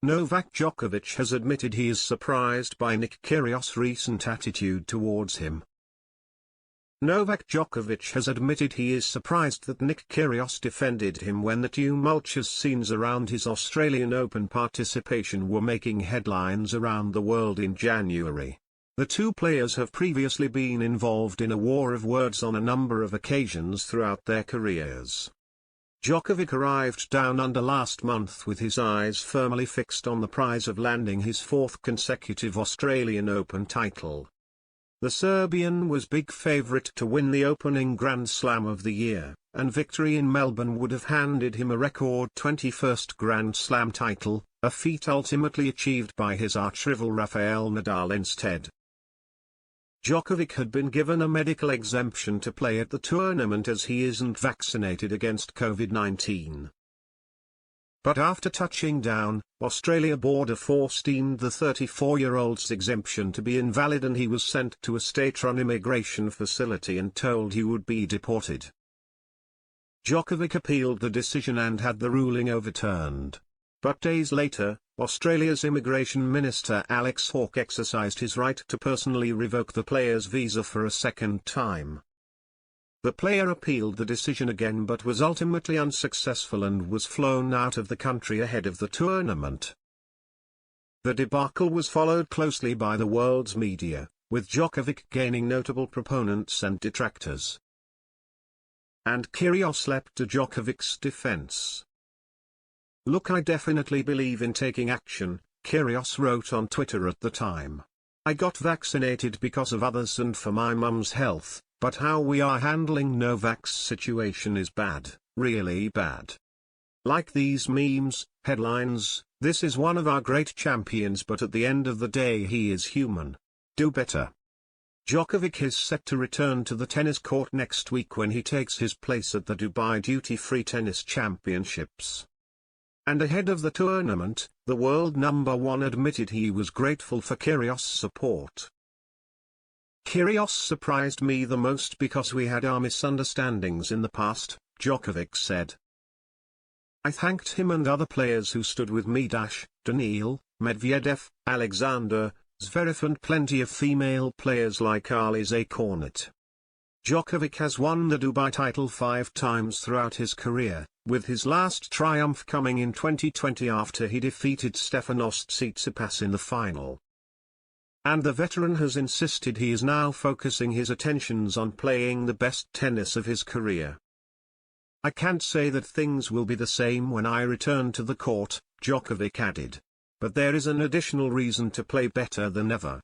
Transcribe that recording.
Novak Djokovic has admitted he is surprised by Nick Kyrgios' recent attitude towards him. Novak Djokovic has admitted he is surprised that Nick Kyrgios defended him when the tumultuous scenes around his Australian Open participation were making headlines around the world in January. The two players have previously been involved in a war of words on a number of occasions throughout their careers. Djokovic arrived down under last month with his eyes firmly fixed on the prize of landing his fourth consecutive Australian Open title. The Serbian was big favourite to win the opening Grand Slam of the year, and victory in Melbourne would have handed him a record 21st Grand Slam title, a feat ultimately achieved by his arch-rival Rafael Nadal instead. Djokovic had been given a medical exemption to play at the tournament as he isn't vaccinated against COVID-19. But after touching down, Australia Border Force deemed the 34-year-old's exemption to be invalid and he was sent to a state-run immigration facility and told he would be deported. Djokovic appealed the decision and had the ruling overturned. But days later, Australia's Immigration Minister Alex Hawke exercised his right to personally revoke the player's visa for a second time. The player appealed the decision again but was ultimately unsuccessful and was flown out of the country ahead of the tournament. The debacle was followed closely by the world's media, with Djokovic gaining notable proponents and detractors. And Kyrgios leapt to Djokovic's defense. "Look, I definitely believe in taking action," Kyrgios wrote on Twitter at the time. "I got vaccinated because of others and for my mum's health, but how we are handling Novak's situation is bad, really bad. Like these memes, headlines, this is one of our great champions, but at the end of the day he is human. Do better." Djokovic is set to return to the tennis court next week when he takes his place at the Dubai Duty-Free Tennis Championships. And ahead of the tournament, the world number one admitted he was grateful for Kyrgios' support. "Kyrgios surprised me the most because we had our misunderstandings in the past," Djokovic said. "I thanked him and other players who stood with me. Daniil, Medvedev, Alexander, Zverev and plenty of female players like Alize Cornet." Djokovic has won the Dubai title 5 times throughout his career, with his last triumph coming in 2020 after he defeated Stefanos Tsitsipas in the final. And the veteran has insisted he is now focusing his attentions on playing the best tennis of his career. "I can't say that things will be the same when I return to the court," Djokovic added. "But there is an additional reason to play better than ever."